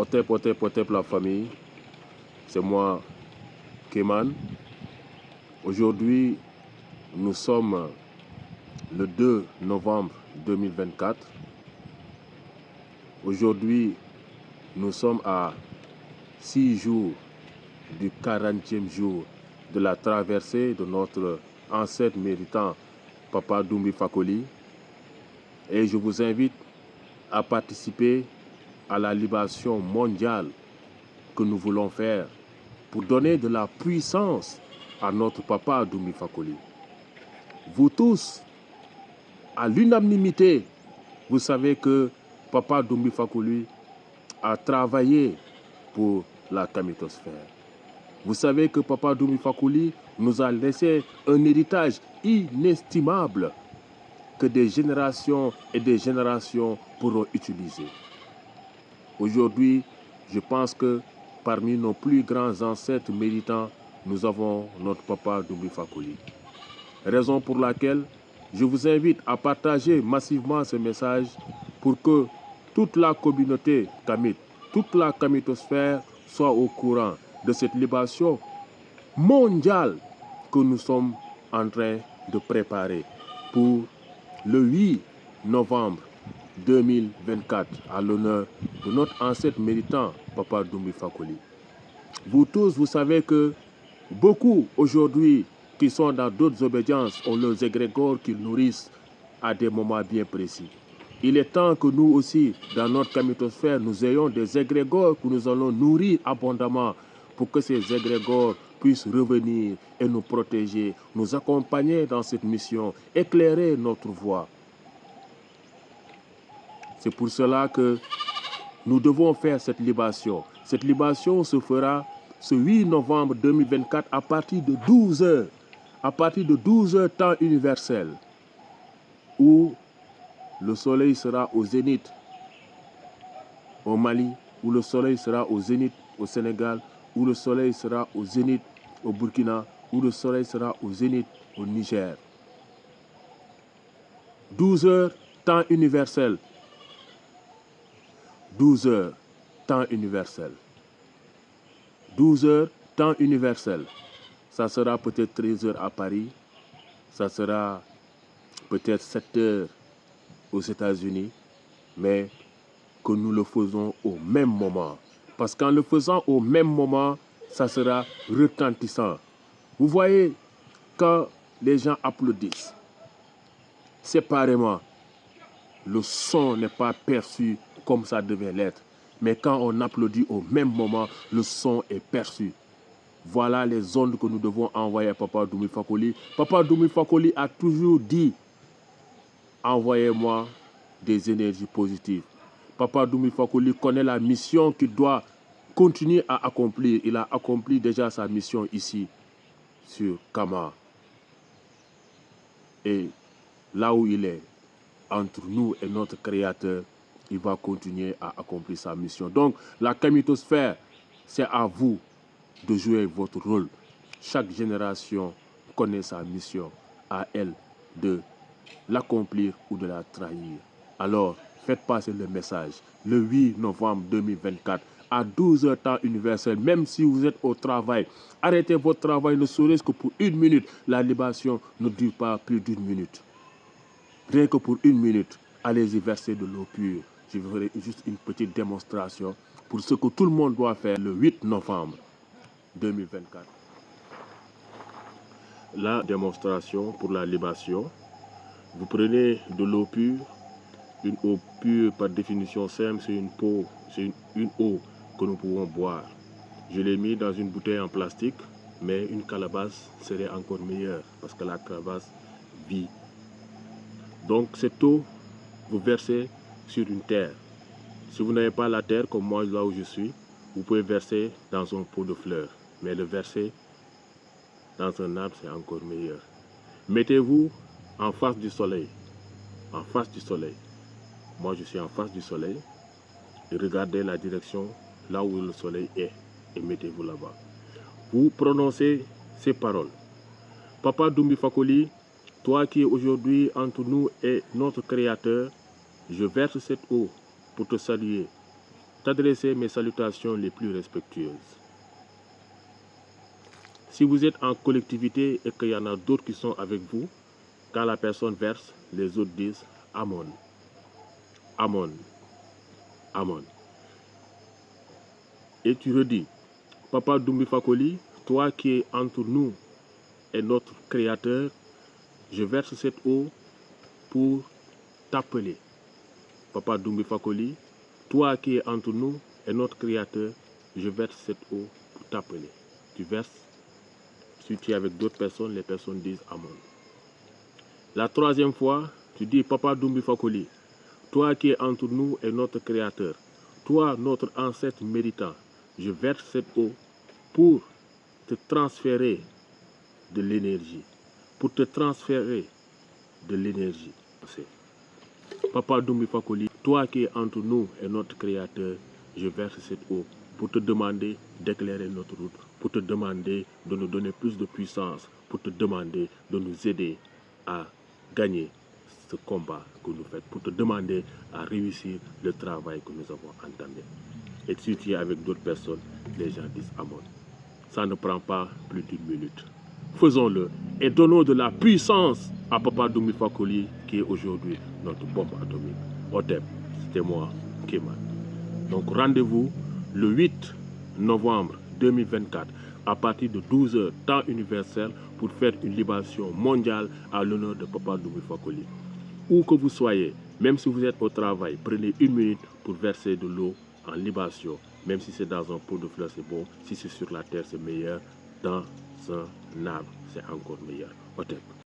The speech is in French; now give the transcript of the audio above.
Otep, la famille, c'est moi, Keman. Aujourd'hui, nous sommes le 2 novembre 2024. Aujourd'hui, nous sommes à 6 jours du 40e jour de la traversée de notre ancêtre méritant, Papa Doumbé Fakoli. Et je vous invite à participer à la libération mondiale que nous voulons faire pour donner de la puissance à notre Papa Doumbé Fakoli. Vous tous, à l'unanimité, vous savez que Papa Doumbé Fakoli a travaillé pour la kamitosphère. Vous savez que Papa Doumbé Fakoli nous a laissé un héritage inestimable que des générations et des générations pourront utiliser. Aujourd'hui, je pense que parmi nos plus grands ancêtres méritants, nous avons notre Papa Doumbé Fakoli. Raison pour laquelle je vous invite à partager massivement ce message pour que toute la communauté kamite, toute la kamitosphère soit au courant de cette libération mondiale que nous sommes en train de préparer pour le 8 novembre 2024 à l'honneur de notre ancêtre méritant, Papa Doumbé Fakoli. Vous tous, vous savez que beaucoup aujourd'hui qui sont dans d'autres obédiences ont leurs égrégores qu'ils nourrissent à des moments bien précis. Il est temps que nous aussi, dans notre kamitosphère, nous ayons des égrégores que nous allons nourrir abondamment pour que ces égrégores puissent revenir et nous protéger, nous accompagner dans cette mission, éclairer notre voie. C'est pour cela que nous devons faire cette libération. Cette libération se fera ce 8 novembre 2024 à partir de 12 h. À partir de 12 h temps universel, où le soleil sera au zénith au Mali, où le soleil sera au zénith au Sénégal, où le soleil sera au zénith au Burkina, où le soleil sera au zénith au Niger. 12 h temps universel. 12 h temps universel. 12 h temps universel. Ça sera peut-être 13 h à Paris. Ça sera peut-être 7 h aux États-Unis. Mais que nous le faisons au même moment. Parce qu'en le faisant au même moment, ça sera retentissant. Vous voyez, quand les gens applaudissent séparément, le son n'est pas perçu comme ça devait l'être. Mais quand on applaudit au même moment, le son est perçu. Voilà les ondes que nous devons envoyer à Papa Doumbé Fakoli. Papa Doumbé Fakoli a toujours dit, envoyez-moi des énergies positives. Papa Doumbé Fakoli connaît la mission qu'il doit continuer à accomplir. Il a accompli déjà sa mission ici, sur Kama. Et là où il est, entre nous et notre Créateur, il va continuer à accomplir sa mission. Donc, la kamitosphère, c'est à vous de jouer votre rôle. Chaque génération connaît sa mission, à elle de l'accomplir ou de la trahir. Alors, faites passer le message. Le 8 novembre 2024, à 12 h temps universel, même si vous êtes au travail, arrêtez votre travail, ne serait-ce que pour 1 minute. La libération ne dure pas plus d'1 minute. Rien que pour 1 minute, allez-y verser de l'eau pure. Je ferai juste une petite démonstration pour ce que tout le monde doit faire le 8 novembre 2024. La démonstration pour la libération. Vous prenez de l'eau pure. Une eau pure, par définition simple, c'est une eau que nous pouvons boire. Je l'ai mis dans une bouteille en plastique, mais une calebasse serait encore meilleure parce que la calebasse vit. Donc cette eau, vous versez sur une terre. Si vous n'avez pas la terre, comme moi là où je suis, vous pouvez verser dans un pot de fleurs. Mais le verser dans un arbre, c'est encore meilleur. Mettez-vous en face du soleil. En face du soleil. Moi, je suis en face du soleil. Et regardez la direction là où le soleil est. Et mettez-vous là-bas. Vous prononcez ces paroles. Papa Doumbé Fakoli, toi qui es aujourd'hui entre nous et notre Créateur, je verse cette eau pour te saluer. t'adresser mes salutations les plus respectueuses. Si vous êtes en collectivité et qu'il y en a d'autres qui sont avec vous, quand la personne verse, les autres disent Amon, Amon, Amon. Et tu redis, Papa Doumbé Fakoli, toi qui es entre nous et notre Créateur, je verse cette eau pour t'appeler. Papa Doumbé Fakoli, toi qui es entre nous et notre Créateur, je verse cette eau pour t'appeler. Tu verses. Si tu es avec d'autres personnes, les personnes disent Amon. La troisième fois, tu dis Papa Doumbé Fakoli, toi qui es entre nous et notre Créateur, toi notre ancêtre méritant, je verse cette eau pour te transférer de l'énergie. Pour te transférer de l'énergie. Papa Doumbé Fakoli, toi qui es entre nous et notre Créateur, je verse cette eau pour te demander d'éclairer notre route, pour te demander de nous donner plus de puissance, pour te demander de nous aider à gagner ce combat que nous faisons, pour te demander à réussir le travail que nous avons entamé. Et si tu es avec d'autres personnes, les gens disent Amon. Ça ne prend pas plus d'une minute. Faisons-le et donnons de la puissance à Papa Doumbé Fakoli qui est aujourd'hui notre bombe atomique. Otep, c'était moi, Kéman. Donc rendez-vous le 8 novembre 2024 à partir de 12 h temps universel pour faire une libation mondiale à l'honneur de Papa Doumbé Fakoli. Où que vous soyez, même si vous êtes au travail, prenez une minute pour verser de l'eau en libation. Même si c'est dans un pot de fleurs, c'est bon. Si c'est sur la terre, c'est meilleur. Dans un arbre, c'est encore meilleur. Otep.